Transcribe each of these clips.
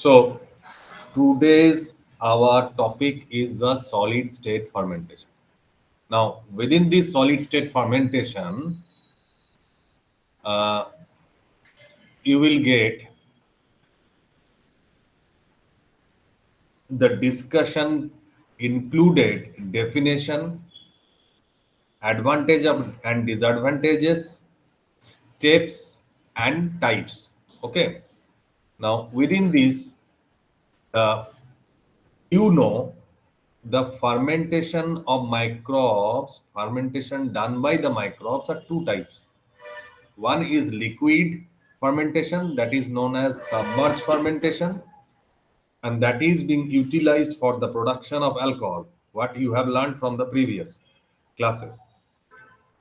So today's our topic is the solid state fermentation. Now within this solid state fermentation, uh, you will get the discussion included definition, advantage of, and disadvantages, steps and types. Okay. Now within this, uh, you know the fermentation of microbes, fermentation done by the microbes are two types. One is liquid fermentation, that is known as submerged fermentation, and that is being utilized for the production of alcohol, what you have learned from the previous classes.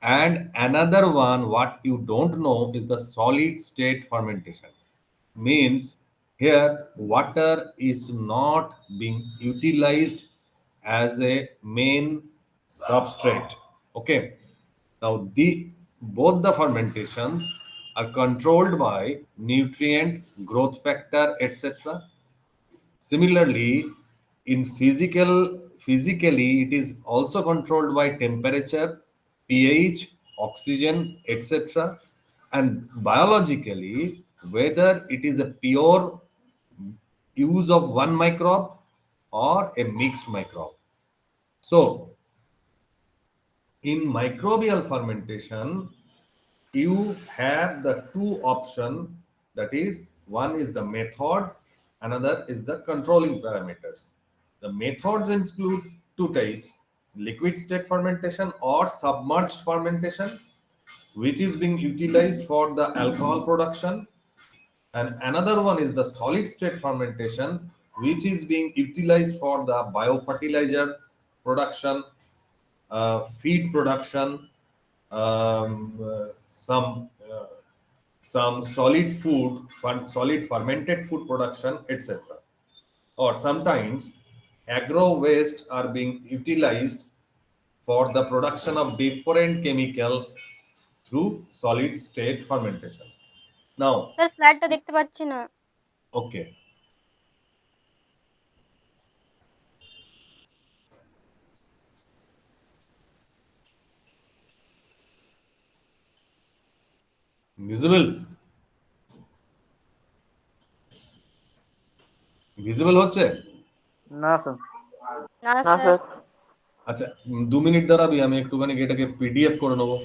And another one, what you don't know, is the solid state fermentation. Means here water is not being utilized as a main substrate. Okay. Now the both the fermentations are controlled by nutrient, growth factor, etc. Similarly, in physically it is also controlled by temperature, pH, oxygen, etc. And biologically, whether it is a pure use of one microbe or a mixed microbe. So, in microbial fermentation, you have the two option, that is one is the method, another is the controlling parameters. The methods include two types: liquid state fermentation or submerged fermentation, which is being utilized for the alcohol production, and another one is the solid state fermentation, which is being utilized for the biofertilizer production, feed production, some solid food, solid fermented food production, etc. Or sometimes agro waste are being utilized for the production of different chemical through solid state fermentation. Now, sir স্লাইডটা দেখতে পাচ্ছি না। okay, visible, visible হচ্ছে? না sir. না না sir. Sir. আচ্ছা, 2 minute দাঁড়াবি, আমি একটুখানি এটাকে পিডিএফ করে নেবো।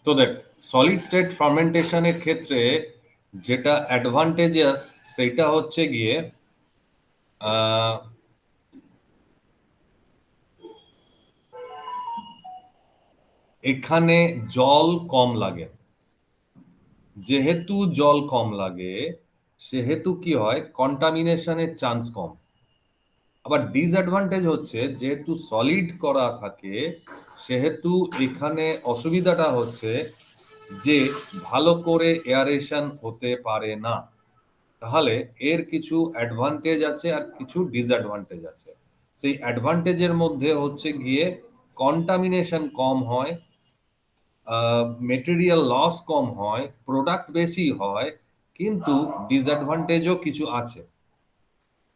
তো দেখ, সলিড স্টেট ফার্মেন্টেশনের ক্ষেত্রে যেটা অ্যাডভান্টেজাস সেটা হচ্ছে গিয়ে আহ, এখানে জল কম লাগে। যেহেতু জল কম লাগে সেহেতু কি হয়, কন্টামিনেশনের চান্স কম। আবার ডিসঅ্যাডভান্টেজ হচ্ছে যেহেতু সলিড করা থাকে সেহেতু এখানে অসুবিধাটা হচ্ছে যে ভালো করে এয়ারেশন হতে পারে না। তাহলে এর কিছু অ্যাডভান্টেজ আছে আর কিছু ডিসঅ্যাডভান্টেজ আছে। সেই অ্যাডভান্টেজের মধ্যে হচ্ছে গিয়ে কন্টামিনেশন কম হয়, মেটেরিয়াল লস কম হয়, প্রোডাক্ট বেশি হয়, কিন্তু ডিসঅ্যাডভান্টেজও কিছু আছে।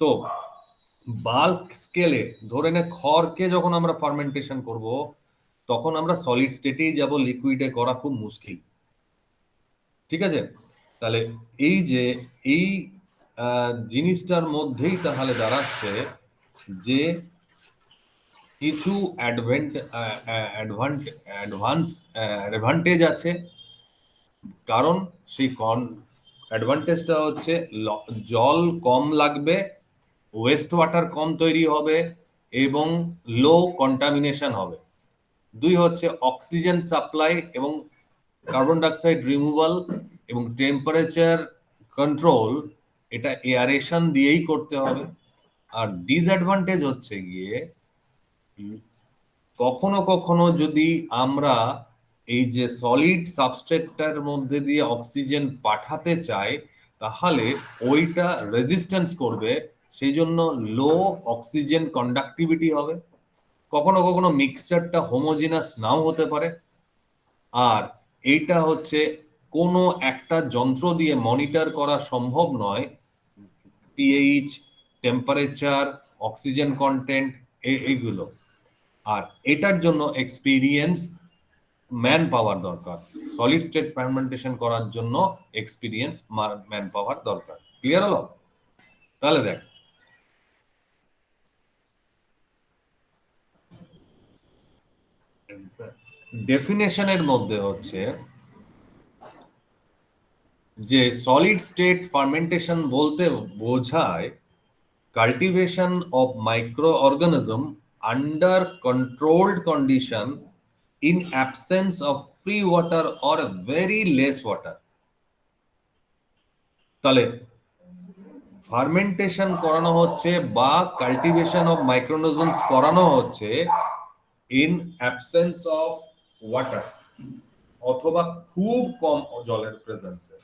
তো বাল্ক স্কেলে ধরে নে খড়কে যখন আমরা ফার্মেন্টেশন করব তখন আমরা সলিড স্টেটেই যাব, লিকুইডে করা খুব মুশকিল। ঠিক আছে? তাহলে এই যে এই জিনিসটার মধ্যেই তাহলে দাঁড়াচ্ছে যে কিছু অ্যাডভান্টেজ আছে, কারণ সেই অ্যাডভান্টেজটা হচ্ছে জল কম লাগবে, ওয়েস্ট ওয়াটার কম তৈরি হবে এবং লো কন্টামিনেশন হবে। দুই হচ্ছে অক্সিজেন সাপ্লাই এবং কার্বন ডাইঅক্সাইড রিমুভাল এবং টেম্পারেচার কন্ট্রোল, এটা এয়ারেশন দিয়েই করতে হবে। আর ডিসঅ্যাডভান্টেজ হচ্ছে গিয়ে কখনো কখনো যদি আমরা এই যে সলিড সাবস্ট্রেটটার মধ্যে দিয়ে অক্সিজেন পাঠাতে চাই, তাহলে ওইটা রেজিস্ট্যান্স করবে, সেই জন্য লো অক্সিজেন কন্ডাক্টিভিটি হবে। কখনো কখনো মিক্সচারটা হোমোজিনাস নাও হতে পারে। আর এইটা হচ্ছে কোনো একটা যন্ত্র দিয়ে মনিটর করা সম্ভব নয়, পিএইচ, টেম্পারেচার, অক্সিজেন কন্টেন্ট, এইগুলো। আর এটার জন্য এক্সপিরিয়েন্স, ম্যান পাওয়ার দরকার। সলিড স্টেট ফার্মেন্টেশন করার জন্য এক্সপিরিয়েন্স, ম্যান পাওয়ার দরকার। ক্লিয়ার হলো? তাহলে দেখ, ডেফিনেশনের মধ্যে হচ্ছে যে সলিড স্টেট ফার্মেন্টেশন বলতে বোঝায় cultivation of microorganism under controlled condition in absence of free water or very less water। তাহলে ফার্মেন্টেশন করানো হচ্ছে বা কাল্টিভেশন অফ মাইক্রোঅর্গানিজমস করানো হচ্ছে ইন অ্যাবসেন্স অফ ওয়াটার, অথবা খুব কম জলের প্রেজেন্সে।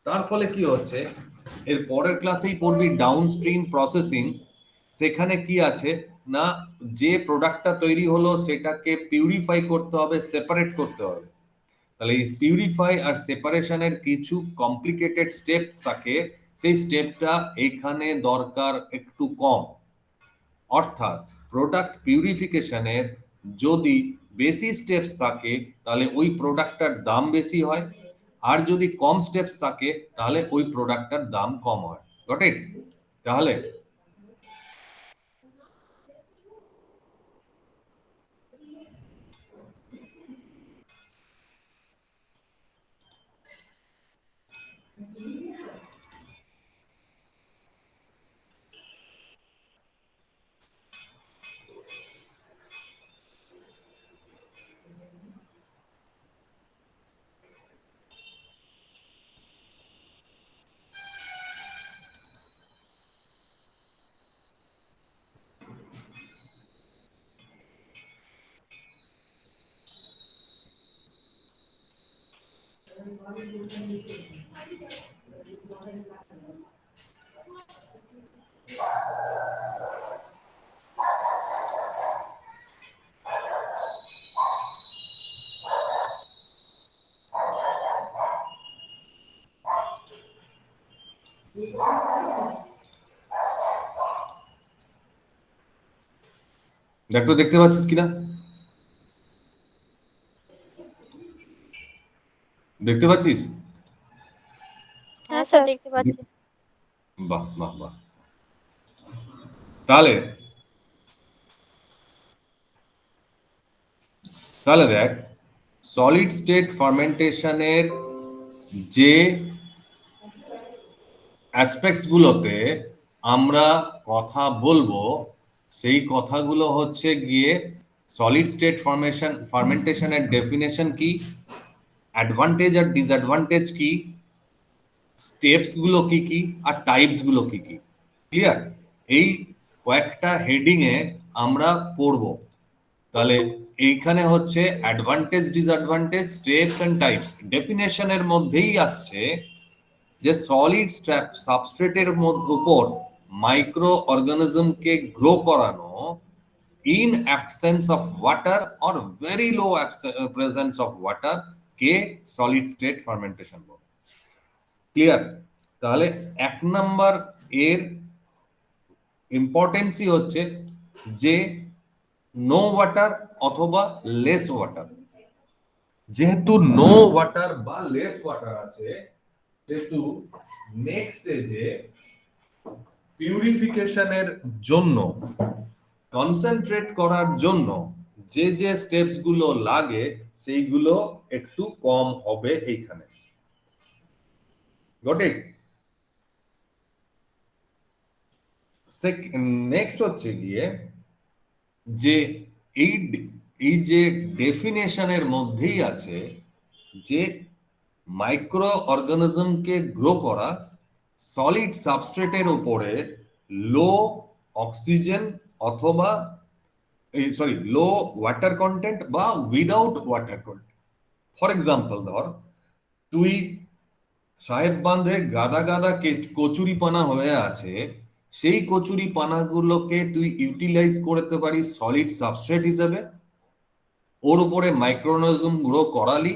তার ফলে কি হচ্ছে, এর পরের ক্লাসেই পড়বি ডাউনস্ট্রিম প্রসেসিং। সেখানে কি আছে না, যে প্রোডাক্টটা তৈরি হলো সেটাকে পিউরিফাই করতে হবে, সেপারেট করতে হবে। তাহলে এই পিউরিফাই আর সেপারেশনের কিছু কমপ্লিকেটেড স্টেপ থাকে, সেই স্টেপটা এখানে দরকার একটু কম। অর্থাৎ প্রোডাক্ট পিউরিফিকেশনের যদি বেশি স্টেপস থাকে তাহলে ওই প্রোডাক্টটার দাম বেশি হয়, আর যদি কম স্টেপস থাকে তাহলে ওই প্রোডাক্টটার দাম কম হয়। Goat it? তাহলে দেখ তো, দেখতে পাচ্ছিস কিনা? দেখতে পাচ্ছিস? হ্যাঁ স্যার, দেখতে পাচ্ছি। বাহ বাহ বাহ। তাহলে তাহলে দেখ, সলিড স্টেট ফার্মেন্টেশনের যে অ্যাসপেক্টস গুলোতে আমরা কথা বলবো, সেই কথাগুলো হচ্ছে গিয়ে সলিড স্টেট ফার্মেন্টেশনের ডেফিনেশন কি, অ্যাডভান্টেজ আর ডিসঅ্যাডভান্টেজ কি, স্টেপস গুলো কি কি, আর টাইপস গুলো কি কি। ক্লিয়ার? এই কয়েকটা হেডিং এ আমরা পড়বো। তাহলে এইখানে হচ্ছে advantage, disadvantage, steps and types. ডেফিনেশনের মধ্যেই আসছে যে সলিড সাবস্ট্রেটের উপর মাইক্রো অর্গানিজমকে গ্রো করানো in absence of water or very low presence of water কে সলিড স্টেট ফার্মেন্টেশন বলে। ক্লিয়ার? তাহলে এক নাম্বার এর ইম্পর্টেন্সই হচ্ছে যে নো ওয়াটার অথবা লেস ওয়াটার। যেহেতু নো ওয়াটার বা লেস ওয়াটার আছে, সেহেতু নেক্সট স্টেজে পিউরিফিকেশনের জন্য কনসেন্ট্রেট করার জন্য যে যে স্টেপস গুলো লাগে সেইগুলো একটু কম হবে এইখানে। Got it? নেক্সট হচ্ছে গিয়ে যে এই এই যে ডেফিনেশনের মধ্যেই আছে যে মাইক্রো অর্গানিজমকে গ্রো করা সলিড সাবস্ট্রেটের উপরে লো অক্সিজেন অথবা সরি লো ওয়াটার কন্টেন্ট বা without water content. For example ধর তুই সাহেব বাঁধে গাদা গাদা কচুরি পানা হয়ে আছে, সেই কচুরি পানাগুলোকে তুই ইউটিলাইজ করতে পারিস সলিড সাবস্ট্রেট হিসেবে, ওর উপরে মাইক্রোঅর্গানিজম গ্রো করালি,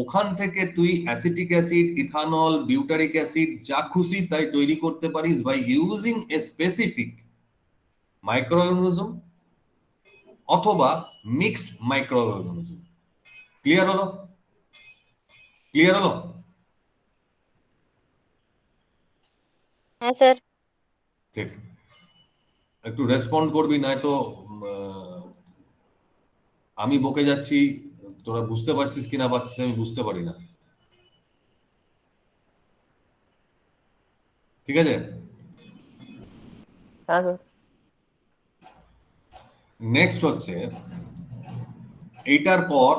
ওখান থেকে তুই acetic acid, ethanol, butyric acid যা খুশি তাই তৈরি করতে পারিস by using a specific microorganism অথবা মিক্সড মাইক্রোঅর্গানিজম। ক্লিয়ার হলো? ক্লিয়ার হলো? হ্যাঁ স্যার। ঠিক, একটু রেসপন্ড করবি, নয় তো আমি বকে যাচ্ছি, তোরা বুঝতে পারছিস কিনা পারছিস আমি বুঝতে পারি না। ঠিক আছে? হ্যাঁ স্যার। নেক্সট হচ্ছে এইটার পর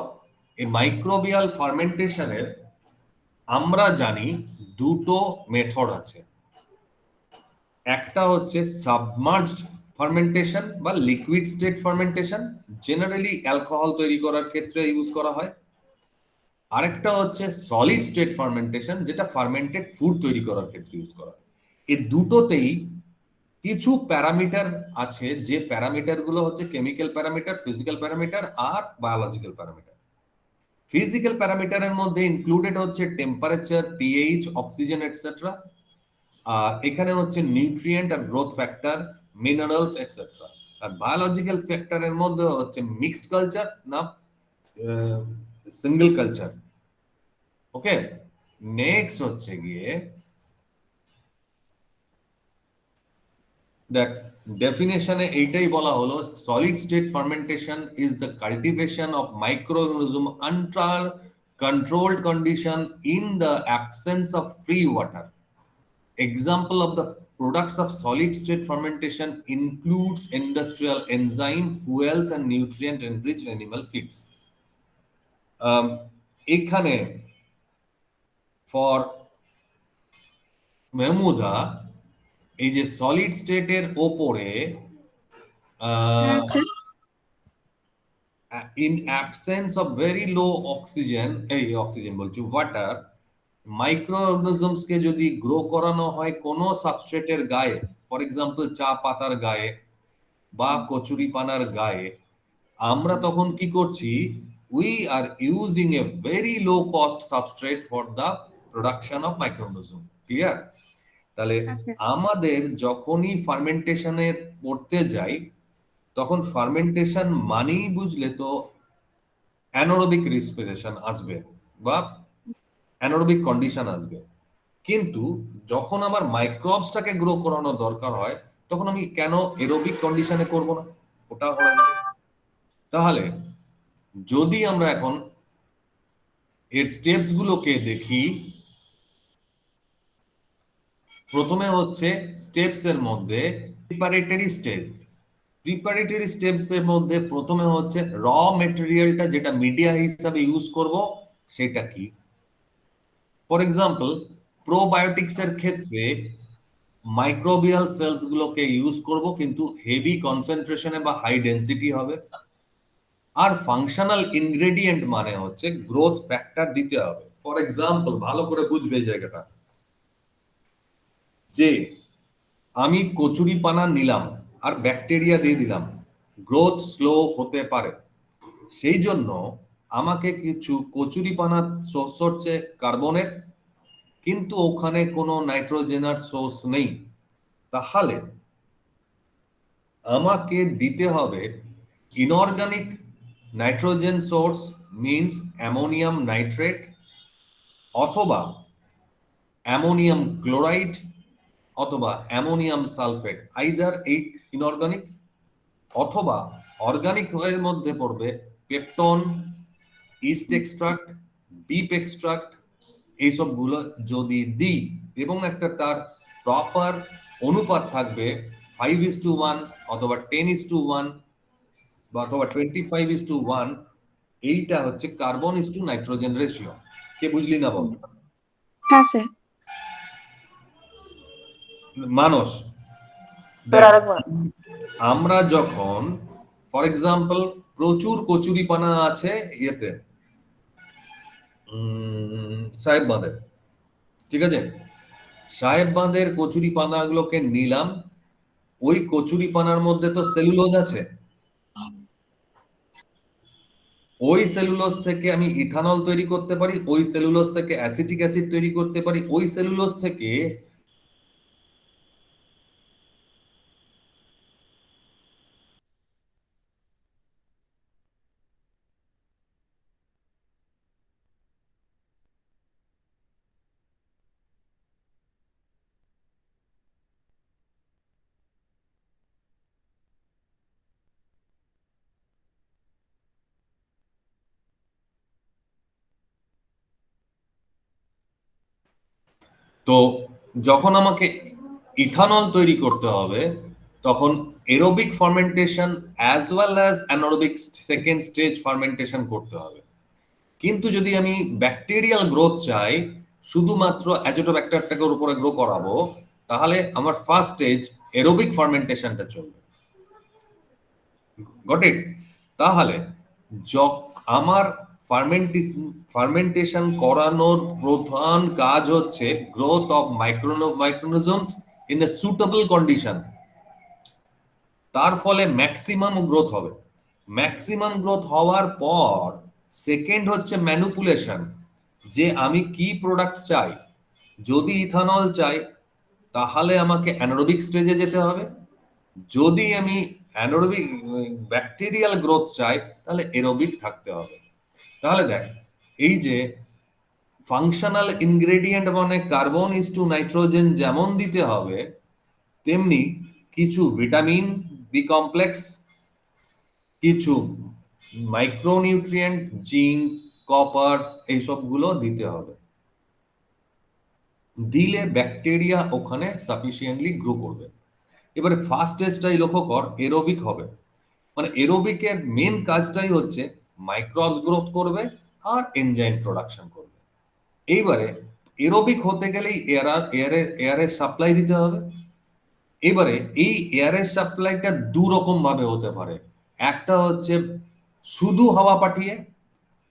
এই মাইক্রোবিয়াল ফার্মেন্টেশনের আমরা জানি দুটো মেথড আছে। একটা হচ্ছে সাবমার্জড ফার্মেন্টেশন বা liquid state fermentation, generally alcohol তৈরি করার ক্ষেত্রে ইউজ করা হয়। আরেকটা হচ্ছে সলিড স্টেট ফার্মেন্টেশন, যেটা ফার্মেন্টেড ফুড তৈরি করার ক্ষেত্রে ইউজ করা হয়। এই দুটোতেই কিছু প্যারামিটার আছে, যে প্যারামিটার গুলো হচ্ছে কেমিক্যাল প্যারামিটার, ফিজিক্যাল প্যারামিটার আর বায়োলজিক্যাল প্যারামিটার। ফিজিক্যাল প্যারামিটারের মধ্যে ইনক্লুডেড হচ্ছে টেম্পারেচার, পিএইচ, অক্সিজেন এটসেট্রা। আর এখানে হচ্ছে নিউট্রিয়েন্ট আর গ্রোথ ফ্যাক্টর, মিনারেলস এটসেট্রা। আর বায়োলজিক্যাল ফ্যাক্টরের মধ্যে হচ্ছে মিক্সড কালচার না সিঙ্গেল কালচার। ওকে, নেক্সট হচ্ছে গিয়ে দেখ ডেফিনেশনে এইটাই বলা হলো, solid state fermentation is the cultivation of microorganism under controlled condition in the absence of free water. Example of the products of solid state fermentation includes industrial enzyme, fuels and nutrient enriched animal feeds. এখানে for মেহমুদা এই যে solid স্টেটের ওপরে in absence of very low oxygen, এই oxygen বলছি water, মাইক্রোঅর্গানিজমস কে যদি grow করানো হয় কোন সাবস্ট্রেটের গায়ে, ফর এক্সাম্পল চা পাতার গায়ে বা কচুরি পানার গায়ে, আমরা তখন কি করছি, we are using a very low cost substrate for the production of microorganism. Clear? তাহলে আমাদের যখনই ফার্মেন্টেশনের পড়তে যাই তখন ফার্মেন্টেশন মানেই বুঝলে তো অ্যানারোবিক রেসপিরেশন আসবে বা অ্যানারোবিক কন্ডিশন আসবে। কিন্তু যখন আমার মাইক্রোবসটাকে গ্রো করানো দরকার হয় তখন আমি কেন এরোবিক কন্ডিশনে করব না? ওটা করা যাবে। তাহলে যদি আমরা এখন এর স্টেপস গুলোকে দেখি, প্রথমে হচ্ছে স্টেপস এর মধ্যে প্রিপারেটরি স্টেপ। প্রিপারেটরি স্টেপস এর মধ্যে প্রথমে হচ্ছে র মেটেরিয়ালটা যেটা মিডিয়া হিসাবে ইউজ করব সেটা কি। ফর এক্সাম্পল প্রোবায়োটিক্স এর ক্ষেত্রে মাইক্রোবিয়াল সেলস গুলোকে ইউজ করব, কিন্তু হেভি কনসেন্ট্রেশনে বা হাই ডেন্সিটি হবে। আর ফাংশনাল ইনগ্রেডিয়েন্ট মানে হচ্ছে গ্রোথ ফ্যাক্টর দিতে হবে। ফর এক্সাম্পল ভালো করে বুঝবে এই জায়গাটা, যে আমি কচুরি পানা নিলাম আর ব্যাকটেরিয়া দিয়ে দিলাম, গ্রোথ স্লো হতে পারে, সেই জন্য আমাকে কিছু কচুরি পানা সোর্স হচ্ছে কার্বনের, কিন্তু ওখানে কোনো নাইট্রোজেনার সোর্স নেই, তাহলে আমাকে দিতে হবে inorganic nitrogen source, means ammonium nitrate অথবা অ্যামোনিয়াম ক্লোরাইড অথবা অ্যামোনিয়াম সালফেট, আইদার 8 ইনঅর্গানিক অথবা অর্গানিক এর মধ্যে পড়বে peptone, east extract, beep extract, এইসবগুলো যদি দিই এবং একটা তার প্রপার অনুপাত থাকবে 5:1 অথবা 10:1 বা অথবা 25:1, এইটা হচ্ছে carbon is to nitrogen ratio. কে বুঝলি না বল? হ্যাঁ স্যার। মানুষ স্যার দেখ, আরেকবার। আমরা যখন ফর এক্সাম্পল প্রচুর কচুরিপানা আছে ইয়েতে সাহেব বাঁধে, ঠিক আছে, সাহেব বাঁধের কচুরিপানাগুলোকে নিলাম, ওই কচুরিপানার মধ্যে তো সেলুলোজ আছে, ওই সেলুলোজ থেকে আমি ইথানল তৈরি করতে পারি, ওই সেলুলোজ থেকে অ্যাসিটিক অ্যাসিড তৈরি করতে পারি, ওই সেলুলোজ থেকে তো যখন আমাকে ইথানল তৈরি করতে হবে তখন aerobic fermentation as well as anaerobic second stage fermentation করতে হবে। কিন্তু যদি আমি ব্যাকটেরিয়াল গ্রোথ চাই, শুধুমাত্র অ্যাজোটোব্যাক্টারটাকে ওর উপরে গ্রো করাবো, তাহলে আমার ফার্স্ট স্টেজ এরোবিক ফার্মেন্টেশনটা চলবে। Got it? তাহলে আমার ফার্মেন্টেশন করানোর প্রধান কাজ হচ্ছে growth of microorganisms in a suitable condition. তার ফলে ম্যাক্সিমাম গ্রোথ হবে। ম্যাক্সিমাম গ্রোথ হওয়ার পর সেকেন্ড হচ্ছে ম্যানুপুলেশন, যে আমি কি প্রোডাক্ট চাই। যদি ইথানল চাই তাহলে আমাকে অ্যানারোবিক স্টেজে যেতে হবে, যদি আমি অ্যানারোবিক ব্যাকটেরিয়াল গ্রোথ চাই তাহলে এরোবিক থাকতে হবে। তাহলে দেখ, এই যে ফাংশনাল ইনগ্রেডিয়েন্ট মানে কার্বন ইস টু নাইট্রোজেন যেমন দিতে হবে, তেমনি কিছু ভিটামিন বি কমপ্লেক্স, কিছু মাইক্রোনিউট্রিয়েন্ট, জিঙ্ক, কপার, এইসবগুলো দিতে হবে। দিলে ব্যাকটেরিয়া ওখানে সাফিসিয়েন্টলি গ্রো করবে। এবারে ফার্স্ট স্টেজটাই লক্ষ্য কর, এরোবিক হবে। মানে এরোবিকের মেন কাজটাই হচ্ছে মাইক্রোবস গ্রোথ করবে আর এনজাইম প্রোডাকশন করবে। এইবারে এরোবিক হতে গেলেই এয়ারের সাপ্লাই দিতে হবে। এবারে এই এয়ারের সাপ্লাইটা দু রকম ভাবে হতে পারে। একটা হচ্ছে শুধু হাওয়া পাঠিয়ে,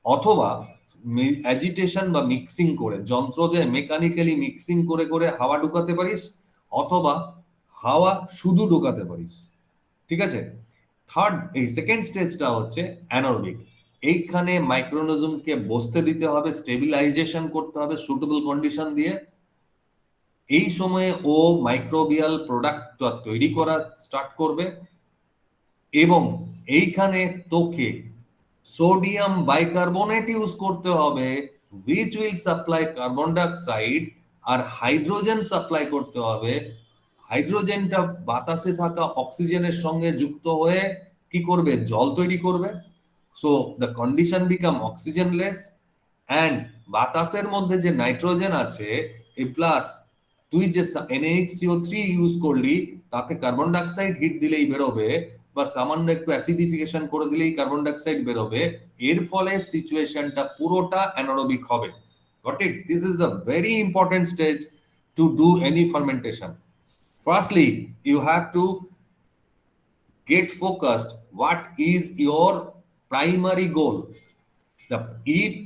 অথবা অ্যাজিটেশন বা মিক্সিং করে, যন্ত্র দিয়ে মেকানিক্যালি মিক্সিং করে করে হাওয়া ঢুকাতে পারিস, অথবা হাওয়া শুধু ঢুকাতে পারিস। ঠিক আছে? এই সেকেন্ড স্টেজটা হচ্ছে অ্যানারোবিক। এইখানে মাইক্রোনিজমকে বসতে দিতে হবে, স্টেবিলাইজেশন করতে হবে সুটেবল কন্ডিশন দিয়ে। এই সময়ে ও মাইক্রোবিয়াল প্রোডাক্ট তৈরি করা স্টার্ট করবে, এবং এইখানে তোকে সোডিয়াম বাইকার্বনেট ইউজ করতে হবে, which will supply carbon dioxide, আর হাইড্রোজেন সাপ্লাই করতে হবে। হাইড্রোজেনটা বাতাসে থাকা অক্সিজেনের সঙ্গে যুক্ত হয়ে কি করবে? জল তৈরি করবে। সো দ্য কন্ডিশন বিকাম অক্সিজেনলেস, অ্যান্ড বাতাসের মধ্যে যে নাইট্রোজেন আছে এ প্লাস, তুই যে NaHCO3 ইউজ করলি, তাতে কার্বন ডাইঅক্সাইড হিট দিলেই বেরোবে, বা সামান্য একটু অ্যাসিডিফিকেশন করে দিলেই কার্বন ডাইঅক্সাইড বেরোবে। এর ফলে সিচুয়েশনটা পুরোটা অ্যানারোবিক হবে। Got it? This is the very important stage to do any fermentation. Firstly, you have to get focused. What is your primary goal? The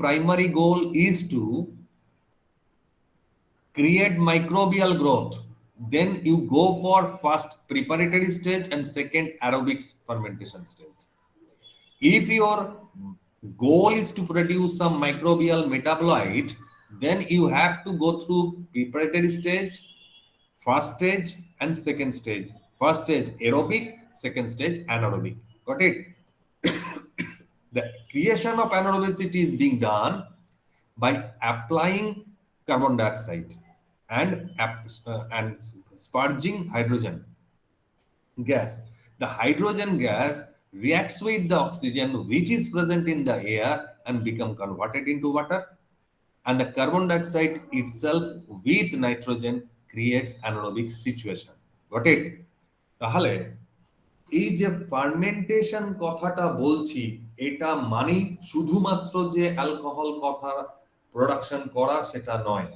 primary goal is to create microbial growth. Then you go for first preparatory stage and second aerobic fermentation stage. If your goal is to produce some microbial metabolite, then you have to go through preparatory stage, first stage and second stage. First stage aerobic, second stage anaerobic. Got it? The creation of anaerobicity is being done by applying carbon dioxide and spurging hydrogen gas. The hydrogen gas reacts with the oxygen which is present in the air and become converted into water, and the carbon dioxide itself with nitrogen creates anaerobic situation. Got it? তাহলে এই যে fermentation কথাটা বলছি, এটা মানেই শুধুমাত্র যে alcohol কথা প্রোডাকশন করা সেটা নয়।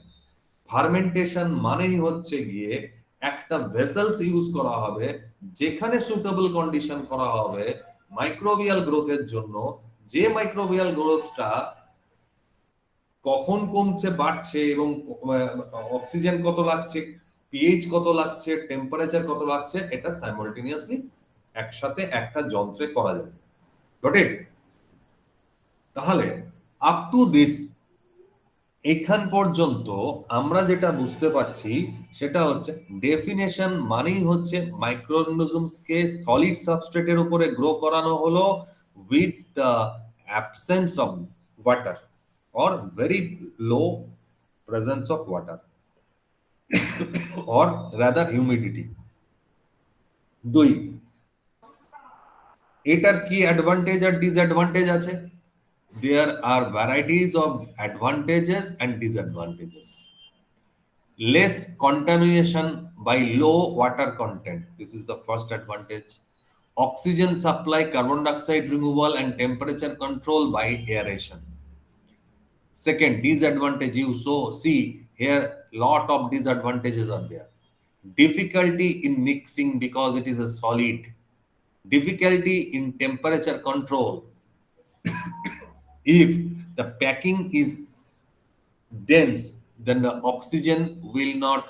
ফার্মেন্টেশন মানেই হচ্ছে গিয়ে একটা ভেসেলস ইউজ করা হবে যেখানে সুটেবল কন্ডিশন করা হবে মাইক্রোবিয়াল গ্রোথের জন্য, যে মাইক্রোবিয়াল গ্রোথটা কখন কমছে বাড়ছে এবং অক্সিজেন কত লাগছে, পিএইচ কত লাগছে, টেম্পারেচার কত লাগছে, এটা সাইমালটেনিয়াসলি একসাথে একটা যন্ত্রে করা যাবে। Goat it? তাহলে আপ টু দিস এখান পর্যন্ত আমরা যেটা বুঝতে পারছি সেটা হচ্ছে ডেফিনেশন মানেই হচ্ছে মাইক্রোঅর্গানিজমসকে সলিড সাবস্ট্রেটের উপরে গ্রো করানো হলো with the absence of water or very low presence of water or rather humidity. দুই, এটার কি অ্যাডভান্টেজ আর ডিসঅ্যাডভান্টেজ আছে? There are varieties of advantages and disadvantages. Less contamination by low water content. This is the first advantage. Oxygen supply, carbon dioxide removal, and temperature control by aeration. Second, disadvantage, you so see here lot of disadvantages are there. Difficulty in mixing because it is a solid. Difficulty in temperature control. If the packing is dense, then the oxygen will not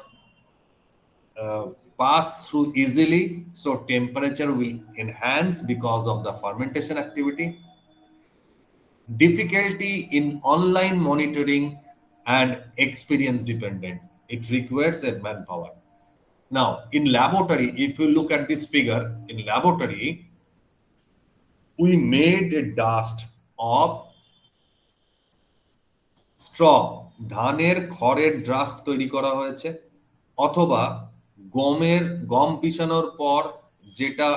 pass through easily, so temperature will enhance because of the fermentation activity. Difficulty in online monitoring and experience dependent. It requires a manpower. Now, in laboratory, if you look at this figure, in laboratory, we made a dust of straw, ধানের খড়ের dust তৈরি করা হয়েছে, অথবা গম পিষানোর পর যেটা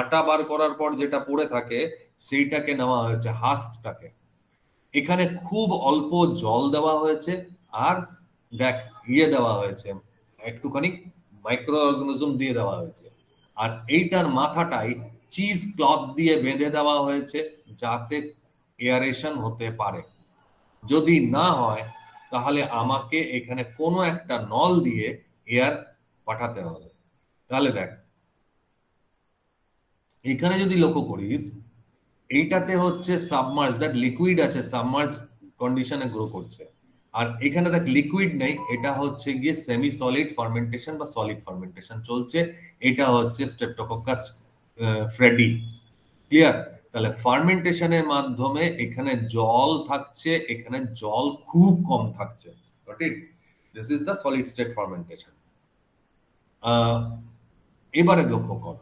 আটা বার করার পর যেটা পড়ে থাকে সেইটাকে নেওয়া হয়েছে, হাস্কটাকে। এখানে খুব অল্প জল দেওয়া হয়েছে আর দেখ দেওয়া হয়েছে একটুখানি মাইক্রো অর্গানিজম দিয়ে দেওয়া হয়েছে, আর এইটার মাথাটাই চিজ ক্লথ দিয়ে বেঁধে দেওয়া হয়েছে যাতে এয়ারেশন হতে পারে। যদি না হয় তাহলে আমাকে এখানে কোনো একটা নল দিয়ে এয়ার পাঠাতে হবে। তাহলে দেখ এখানে যদি লক্ষ্য করিস, এইটাতে হচ্ছে সাবমার্জ, দ্যাট লিকুইড আছে, সাবমার্জ কন্ডিশনে গ্রো করছে, আর এখানে দেখ লিকুইড নেই, এটা হচ্ছে গিয়ে সেমি সলিড ফার্মেন্টেশন বা সলিড ফার্মেন্টেশন চলছে। এটা হচ্ছে স্ট্রেপ্টোকক্কাস ফ্রেডি। ক্লিয়ার? তাহলে ফার্মেন্টেশনের মাধ্যমে এখানে জল থাকছে, এখানে জল খুব কম থাকছে। Got it? This is the solid state fermentation. এবারে লক্ষ্য কর,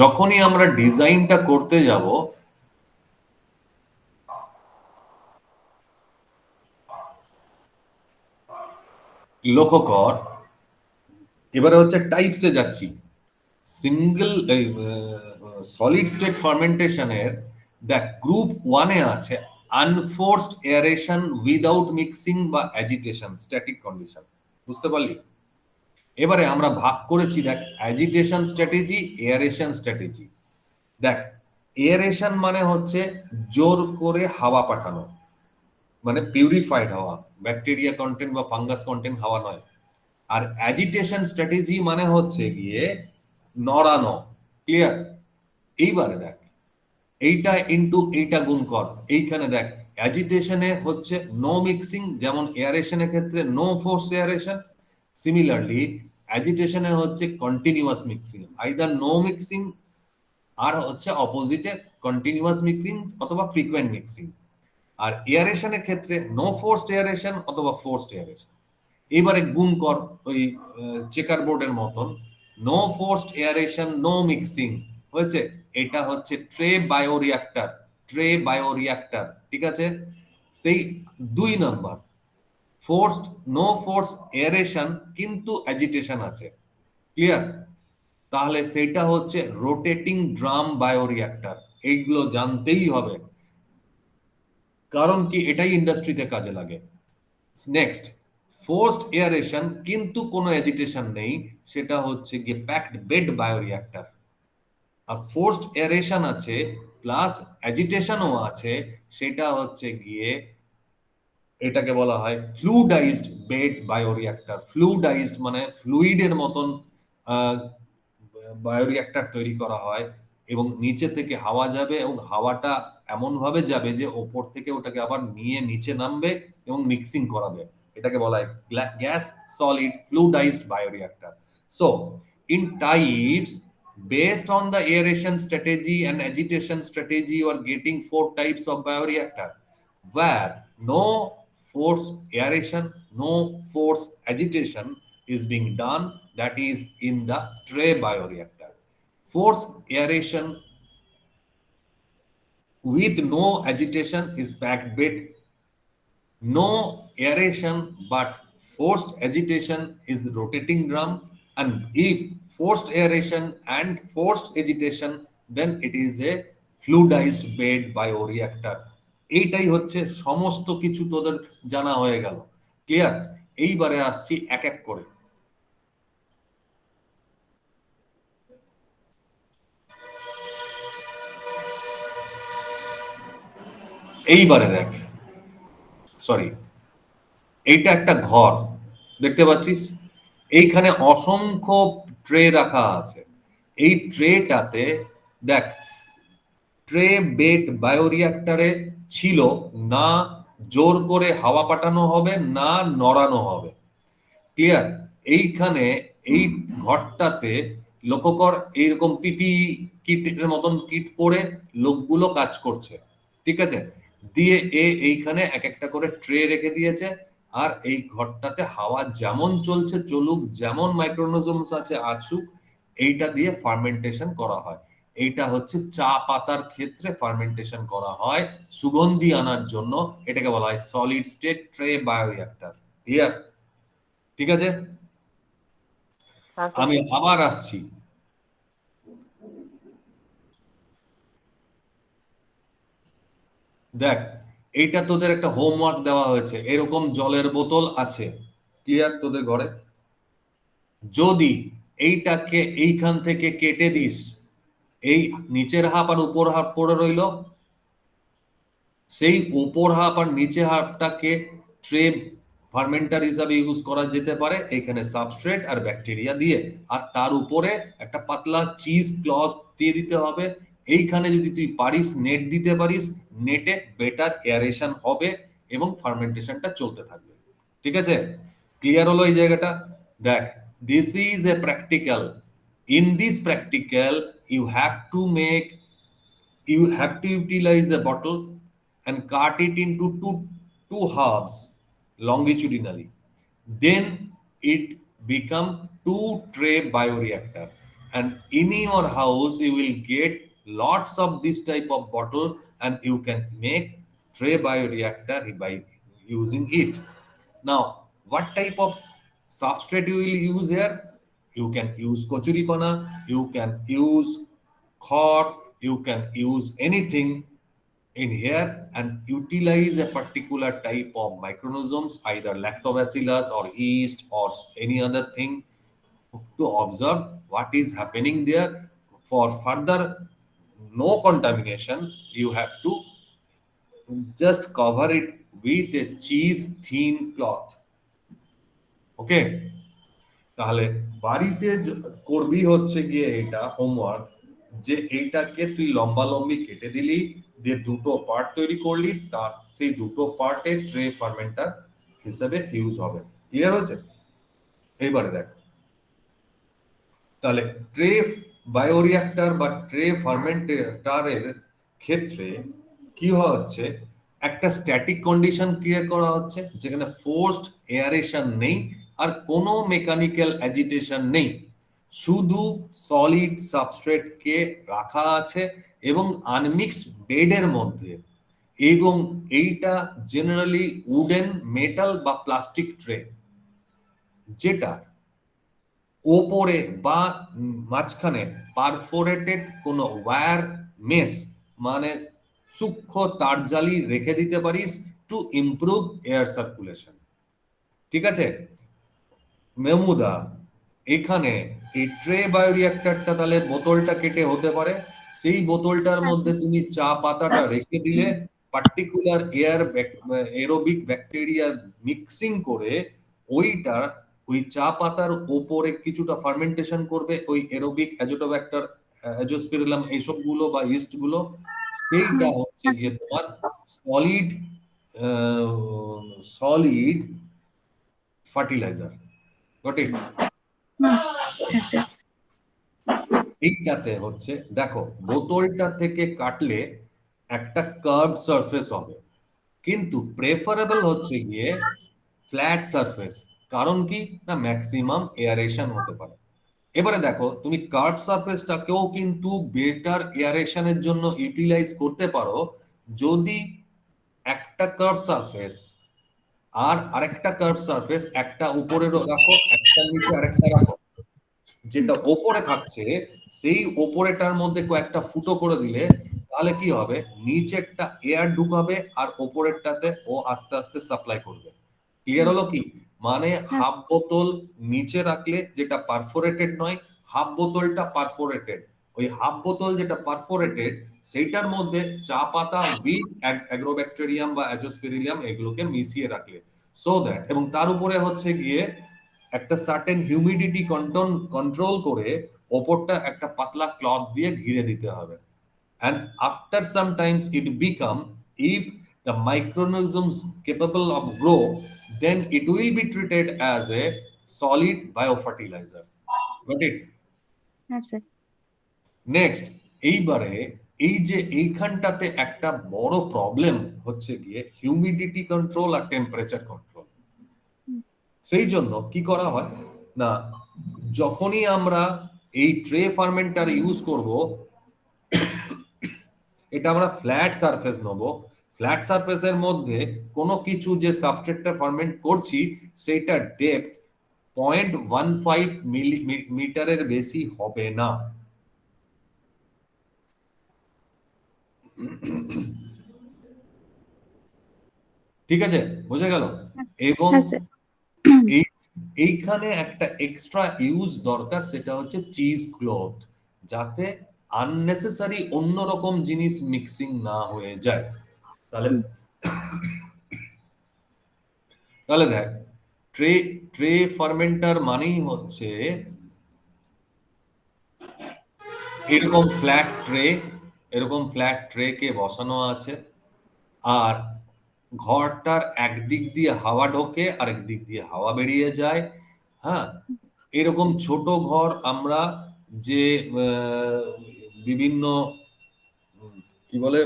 যখনই আমরা ডিজাইনটা করতে যাব লক্ষ্য কর, এবারে হচ্ছে টাইপসে যাচ্ছি। সিঙ্গেল সলিড স্টেট ফার্মেন্টেশনের দেখ গ্রুপ 1 এ আছে আনফোর্সড এয়ারেশন উইদাউট মিক্সিং বা অ্যাজিটেশন, স্ট্যাটিক কন্ডিশন। বুঝতে পারলি? এবারে আমরা ভাগ করেছি দেখ অ্যাজিটেশন স্ট্র্যাটেজি, এয়ারেশন স্ট্র্যাটেজি। দেখ এয়ারেশন মানে হচ্ছে জোর করে হাওয়া পাঠানো, মানে পিউরিফাইড হাওয়া, ব্যাকটেরিয়া কন্টেন্ট বা ফাঙ্গাস কন্টেন্ট হাওয়া নয়। আর অ্যাজিটেশন স্ট্র্যাটেজি মানে হচ্ছে গিয়ে নড়ানো। ক্লিয়ার? এইবারে দেখ এইটা ইনটু এইটা গুণ কর, এইখানে দেখ অ্যাজিটেশনে হচ্ছে নো মিক্সিং, যেমন এয়ারেশনের ক্ষেত্রে নো ফোর্স এয়ারেশন। সিমিলারলি অ্যাজিটেশনে হচ্ছে continuous mixing, either no mixing আর হচ্ছে অপোজিটে কন্টিনিউয়াস মিক্সিং অথবা ফ্রিকোয়েন্ট মিক্সিং। আর এয়ারেশনের ক্ষেত্রে নো ফোর্সড এয়ারেশন অথবা ফোর্সড এয়ারেশন। এবারে গুণ কর ওই চেকার বোর্ডের মতন, no forced aeration no mixing হয়েছে। এটা হচ্ছে ট্রে বায়োরিয়াক্টর, ট্রে বায়োরিয়াক্টর, ঠিক আছে। সেই 2 number, forced no force aeration কিন্তু অ্যাজিটেশন আছে, ক্লিয়ার। তাহলে সেটা হচ্ছে রোটেটিং ড্রাম বায়োরিয়াক্টর। এইগুলো জানতেই হবে, কারণ কি এটাই ইন্ডাস্ট্রিতে কাজে লাগে। নেক্সট, ফোর্সড এয়ারেশন কিন্তু কোনো এজিটেশন নেই, সেটা হচ্ছে গিয়ে প্যাকড বেড বায়োরিয়াক্টর। আর ফোর্সড এয়ারেশন আছে প্লাস অ্যাজিটেশনও আছে, সেটা হচ্ছে গিয়ে এটাকে বলা হয় ফ্লুইডাইজড বেড বায়োরিয়াক্টর। ফ্লুইডাইজড মানে ফ্লুইডের মতন বায়োরিয়াক্টর তৈরি করা হয়, এবং নিচে থেকে হাওয়া যাবে এবং হাওয়াটা এমন ভাবে যাবে যে ওপর থেকে ওটাকে আবার নিয়ে নিচে নামবে এবং মিক্সিং করাবে। এটাকে বলা হয় gas solid fluidised bioreactor. So in types, based on the aeration strategy and agitation strategy, you are getting 4 types of bioreactor, where no force aeration, no force agitation is being done, that is in the tray bioreactor. Force aeration with no agitation is packed bed. No aeration but forced agitation is rotating drum, and if forced aeration and forced agitation, then it is a fluidized bed bioreactor. এইটাই হচ্ছে সমস্ত কিছু তোদের জানা হয়ে গেল, clear. এইবারে আসছি এক এক করে। এইবারে দেখ, সরি, এইটা একটা ঘর দেখতে পাচ্ছিস, এইখানে অসংখ্য ট্রে রাখা আছে। এই ট্রেটাতে দেখ, ট্রে বেড বায়োরিয়াক্টরে ছিল না জোর করে হাওয়া পাঠানো হবে না নড়ানো হবে, ক্লিয়ার। এইখানে এই ঘরটাতে লক্ষ্য কর, এইরকম পিপি কিটের মতন কিট পরে লোকগুলো কাজ করছে, ঠিক আছে। দিয়ে এইখানে এক একটা করে ট্রে রেখে দিয়েছে, আর এই ঘরটাতে হাওয়া যেমন চলছে চলুক, যেমন মাইক্রোঅর্গানিজমস আছে আসুক, এইটা দিয়ে ফার্মেন্টেশন করা হয়। এইটা হচ্ছে চা পাতার ক্ষেত্রে ফার্মেন্টেশন করা হয় সুগন্ধি আনার জন্য। এটাকে বলা হয় solid state tray bioreactor, clear, ঠিক আছে। আচ্ছা আমি স্যার। আবার আসছি, দেখ, এইটা তোদের একটা হোমওয়ার্ক দেওয়া হয়েছে, এরকম জলের বোতল আছে, ক্লিয়ার, তোদের ঘরে। যদি এইটাকে এইখান থেকে কেটে দিস, এই নিচের হাফ আর উপর হাফ পড়ে রইল, সেই উপর হাফ আর নিচে হাফটাকে ট্রে ফার্মেন্টার হিসাবে ইউজ করা যেতে পারে এখানে সাবস্ট্রেট আর ব্যাকটেরিয়া দিয়ে, আর তার উপরে একটা পাতলা চিজ ক্লথ দিয়ে দিতে হবে। এইখানে যদি তুই পারিস নেট দিতে পারিস, নেটে বেটার এয়ারেশন হবে এবং ফার্মেন্টেশনটা চলতে থাকবে, ঠিক আছে। ক্লিয়ার হলো এই জায়গাটা। দেখ, this is a practical. In this practical you have to make, you have to utilize a bottle and cut it into two halves longitudinally. Then it become two tray bioreactor, and in your house you will get lots of this type of bottle, and you can make tray bioreactor by using it. Now, what type of substrate you will use here? You can use kochuripana, you can use khor, you can use anything in here and utilize a particular type of microorganisms, either lactobacillus or yeast or any other thing, to observe what is happening there. For further no contamination, you have to just cover it with a cheese thin cloth. ওকে, তাহলে বাড়িতে করবি হচ্ছে গিয়ে এটা homework, যে এইটাকে তুই লম্বা লম্বি কেটে দিলি, দিয়ে দুটো পার্ট তৈরি করলি, তার সেই দুটো পার্টে ট্রে ফার্মেন্টার হিসেবে ইউজ হবে, ক্লিয়ার হচ্ছে। এইবারে দেখ, তাহলে ট্রে বায়োরিয়াক্টর বা ট্রে ফার্মেন্টারের ক্ষেত্রে কি হচ্ছে, একটা স্ট্যাটিক কন্ডিশন ক্রিয়েট করা হচ্ছে যেখানে ফোর্সড এয়ারেশন নেই আর কোনো মেকানিক্যাল অ্যাজিটেশন নেই, শুধু সলিড সাবস্ট্রেটকে রাখা আছে এবং আনমিক্সড বেডের মধ্যে। এবং এইটা জেনারেলি উডেন, মেটাল বা প্লাস্টিক ট্রে, যেটা ওপরে বা মাঝখানে পারফোরেটেড কোনো ওয়্যার মেস মানে সূক্ষ্ম তারজালি রেখে দিতে পারিস টু ইমপ্রুভ এয়ার সার্কুলেশন। ঠিক আছে মেহমুদা, এখানে এই ট্রে বায়োরিঅ্যাক্টরটা তাহলে বোতলটা কেটে হতে পারে, সেই বোতলটার মধ্যে তুমি চা পাতাটা রেখে দিলে পার্টিকুলার এরোবিক ব্যাকটেরিয়া মিক্সিং করে ওইটা ওই চা পাতার ওপরে কিছুটা ফার্মেন্টেশন করবে ওই এরোবিক অ্যাজোটোব্যাক্টর, অ্যাজোস্পিরিলাম এইসব গুলো বা ইস্ট গুলো, সেইটা হচ্ছে গিয়ে তোমার solid solid fertiliser. Got it? এইটাতে হচ্ছে দেখো বোতলটা থেকে কাটলে একটা কার্ভ সারফেস হবে, কিন্তু প্রেফারেবল হচ্ছে গিয়ে ফ্ল্যাট সারফেস। কারণ কি না, ম্যাক্সিমাম এয়ারেশন হতে পারে। এবারে দেখো তুমি কার্ভ সারফেসটাকেও কিন্তু বেটার এয়ারেশনের জন্য ইউটিলাইজ করতে পারো, যদি একটা কার্ভ সারফেস আর আরেকটা কার্ভ সারফেস একটা উপরে রাখো, একটা নিচে আরেকটা রাখো, যেটা ওপরে থাকছে সেই ওপরেটার মধ্যে কয়েকটা ফুটো করে দিলে তাহলে কি হবে, নিচেরটা এয়ার ঢুকাবে আর ওপরেরটাতে ও আস্তে আস্তে সাপ্লাই করবে। ক্লিয়ার হলো কি? মানে হাফ বোতল নিচে রাখলে যেটা পারফোরেটেড নয়, হাফ বোতলটা পারফোরেটেড, ওই হাফ বোতল যেটা পারফোরেটেড সেইটার মধ্যে চা পাতা উইথ অ্যাগ্রোব্যাকটেরিয়াম বা অ্যাজোস্পিরিলিয়াম এগুলোকে মিশিয়ে রাখলে, সো দ্যাট, এবং তার উপরে হচ্ছে গিয়ে একটা সার্টেন হিউমিডিটি কন্ট্রোল করে ওপরটা একটা পাতলা ক্লথ দিয়ে ঘিরে দিতে হবে। And after some times it become, if the microorganisms capable of grow, then it will be treated as a solid biofertilizer. Got it? হ্যাঁ স্যার। নেক্সট, এইবারে এই যে এইখানটাতে একটা বড় প্রবলেম হচ্ছে গিয়ে হিউমিডিটি কন্ট্রোল আর টেম্পারেচার কন্ট্রোল। সেই জন্য কি করা হয় না, যখনই আমরা এই ট্রে ফার্মেন্টার ইউজ করব, এটা আমরা ফ্ল্যাট সারফেস নেব, ফ্ল্যাট সারফেসের মধ্যে কোনো কিছু যে সাবস্ট্রেটটা ফার্মেন্ট করছি সেইটা ডেপথ 0.15 মিটারের বেশি হবে না। ঠিক আছে, বোঝা গেল? এবং হ্যাঁ স্যার। এইখানে একটা এক্সট্রা ইউজ দরকার, সেটা হচ্ছে চিজ ক্লথ, যাতে আননেসেসারি অন্যরকম জিনিস মিক্সিং না হয়ে যায়। তাহলে তাহলে দেখ, ট্রে ট্রে ফার্মেন্টার মানেই হচ্ছে এরকম ফ্ল্যাট ট্রে, এরকম ফ্ল্যাট ট্রে কে বসানো আছে, আর ঘরটার একদিক দিয়ে হাওয়া ঢোকে আর একদিক দিয়ে হাওয়া বেরিয়ে যায়। হ্যাঁ, এরকম ছোট ঘর আমরা যে বিভিন্ন কি বলে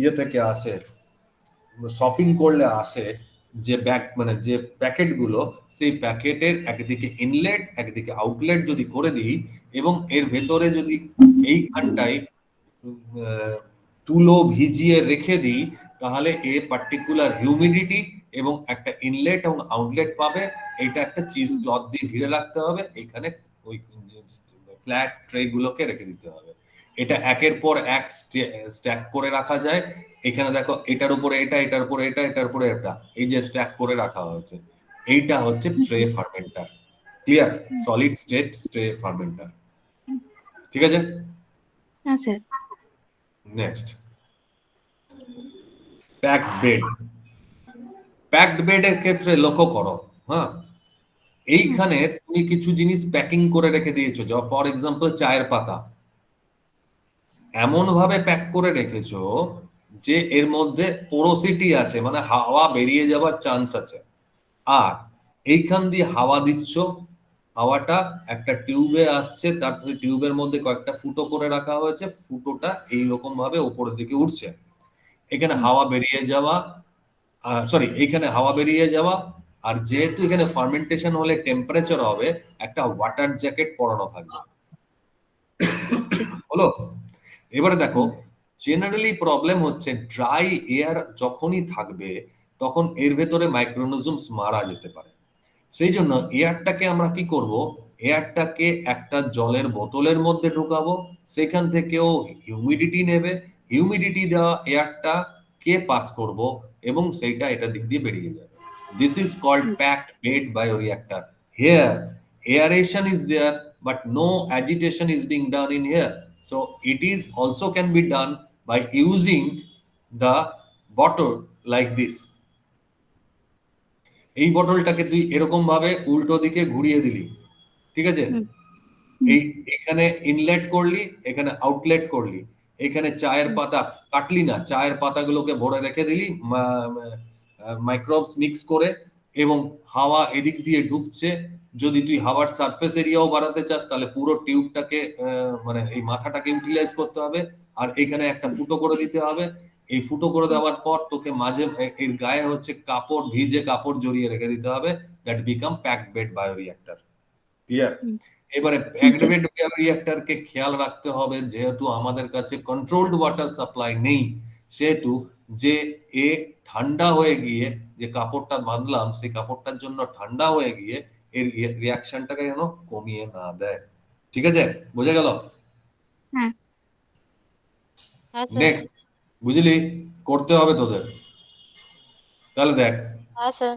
ইয়ে থেকে আসে, শপিং করলে আসে যে ব্যাগ মানে যে প্যাকেট গুলো, সেই প্যাকেটের একদিকে ইনলেট একদিকে আউটলেট যদি করে দিই এবং এর ভেতরে যদি এইখানটায় তুলো ভিজিয়ে রেখে দিই, তাহলে এ পার্টিকুলার হিউমিডিটি এবং একটা ইনলেট এবং আউটলেট পাবে। এটা একটা চিজ ক্লথ দিয়ে ঘিরে রাখতে হবে, এখানে ওই ফ্ল্যাট ট্রে গুলোকে রেখে দিতে হবে। এটা একের পর এক স্ট্যাক করে রাখা যায়। এখানে দেখো এটার উপরে এটা, এটার উপরে এটা, এটার উপরে এটা, এই যে স্ট্যাক করে রাখা হয়েছে, এইটা হচ্ছে tray fermenter. Clear? Solid state tray fermenter. ঠিক আছে? হ্যাঁ sir. Next, packed bed. Packed বেডের ক্ষেত্রে লক্ষ্য করো, হ্যাঁ, এইখানে তুমি কিছু জিনিস প্যাকিং করে রেখে দিয়েছো, যা ফর এক্সাম্পল চায়ের পাতা এমন ভাবে প্যাক করে রেখেছো যে এর মধ্যে পোরোসিটি আছে, মানে হাওয়া বেরিয়ে যাবার চান্স আছে। আর এইখান দিয়ে হাওয়া দিচ্ছ, হাওয়াটা একটা টিউবে আসছে, তারপরে টিউবের মধ্যে কয়েকটা ফুটো করে রাখা হয়েছে, ফুটোটা এইরকম ভাবে উপরের দিকে উঠছে। এখানে হাওয়া বেরিয়ে যাওয়া, সরি এইখানে হাওয়া বেরিয়ে যাওয়া, আর যেহেতু এখানে ফার্মেন্টেশন হলে টেম্পারেচার হবে, একটা ওয়াটার জ্যাকেট পরানো থাকবে। আচ্ছা। হলো? এবারে দেখো, হুম, জেনারেলি প্রবলেম হচ্ছে ড্রাই এয়ার যখনই থাকবে তখন এর ভেতরে মাইক্রোনিজমস মারা যেতে পারে। সেই জন্য এয়ারটাকে আমরা কি করব, এয়ারটাকে একটা জলের বোতলের মধ্যে ঢুকাবো, সেখান থেকেও হিউমিডিটি নেবে, হিউমিডিটি দেওয়া এয়ারটা কে পাস করব এবং সেইটা এটা দিক দিয়ে বেরিয়ে যাবে। This is called hmm, packed bed bioreactor. Here aeration is there but no agitation is being done in here, so it is also can be done by using the bottle like this. এই বটলটাকে তুই এরকম ভাবে উল্টো দিকে ঘুরিয়ে দিলি, ঠিক আছে? হুম, হুম, এই এখানে ইনলেট করলি, এখানে আউটলেট করলি, এখানে চায়ের হুম, পাতা কাটলি না, চায়ের পাতাগুলোকে ভরে রেখে দিলি মাইক্রোবস মিক্স করে, এবং হাওয়া এদিক দিয়ে ঢুকছে। যদি তুই হাওয়ার সারফেস এরিয়াও বাড়াতে চাস তাহলে পুরো টিউবটাকে মানে এই মাথাটাকে ইউটিলাইজ করতে হবে, আর এখানে একটা ফুটো করে দিতে হবে। এই ফুটো করে হুম, দেওয়ার পর তোকে মাঝে এর গায়ে হচ্ছে কাপড়, ভিজে কাপড় জড়িয়ে রেখে দিতে হবে। That become packed bed bioreactor. Clear? Hmm, এবারে প্যাকড আচ্ছা। বেড বায়োরিঅ্যাক্টরকে খেয়াল রাখতে হবে, যেহেতু আমাদের কাছে কন্ট্রোলড ওয়াটার সাপ্লাই নেই, সেহেতু যে এ ঠান্ডা হয়ে গিয়ে যে কাপড়টা বাঁধলাম সেই কাপড়টার জন্য ঠান্ডা হয়ে গিয়ে এর রিয়াকশনটাকে যেন কমিয়ে না দেয়। ঠিক আছে? বোঝা গেল? হ্যাঁ, হ্যাঁ স্যার। নেক্সট, বুঝলি? করতে হবে তোদের। তাহলে দেখ, হ্যাঁ sir.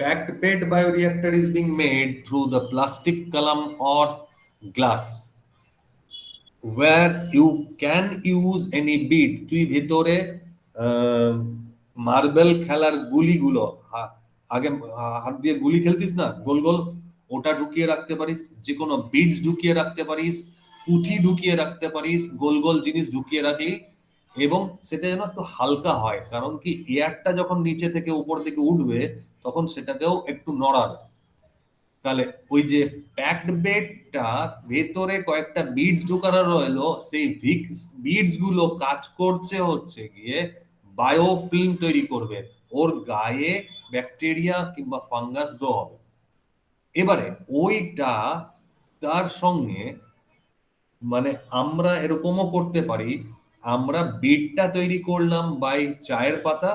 packed bed bioreactor is being made through the plastic column or glass where you can use any bead. তুই ভেতরে মার্বেল খেলার গুলিগুলো, আগে হাত দিয়ে গুলি খেলতিস না গোল গোল, ওটা ঢুকিয়ে রাখতে পারিস, যে কোনো বিডস ঢুকিয়ে রাখতে পারিস, পুঁথি ঢুকিয়ে রাখতে পারিস, গোল গোল জিনিস ঢুকিয়ে রাখলি, এবং সেটা যেন একটু হালকা হয়, কারণ কি এয়ারটা যখন নিচে থেকে উপর দিকে উঠবে তখন সেটাকেও একটু নড়াবে। তাহলে ওই যে প্যাকড বেডটা ভেতরে কয়েকটা বিডস ঢুকানো রইলো, সেই বিডস গুলো কাজ করছে হচ্ছে গিয়ে বায়োফিল্ম তৈরি করবে, ওর গায়ে ব্যাকটেরিয়া কিংবা ফাঙ্গাস গ্রো হবে। এবারে ওইটা তার সঙ্গে মানে আমরা এরকমও করতে পারি, আমরা বিটটা তৈরি করলাম বাই চায়ের পাতা,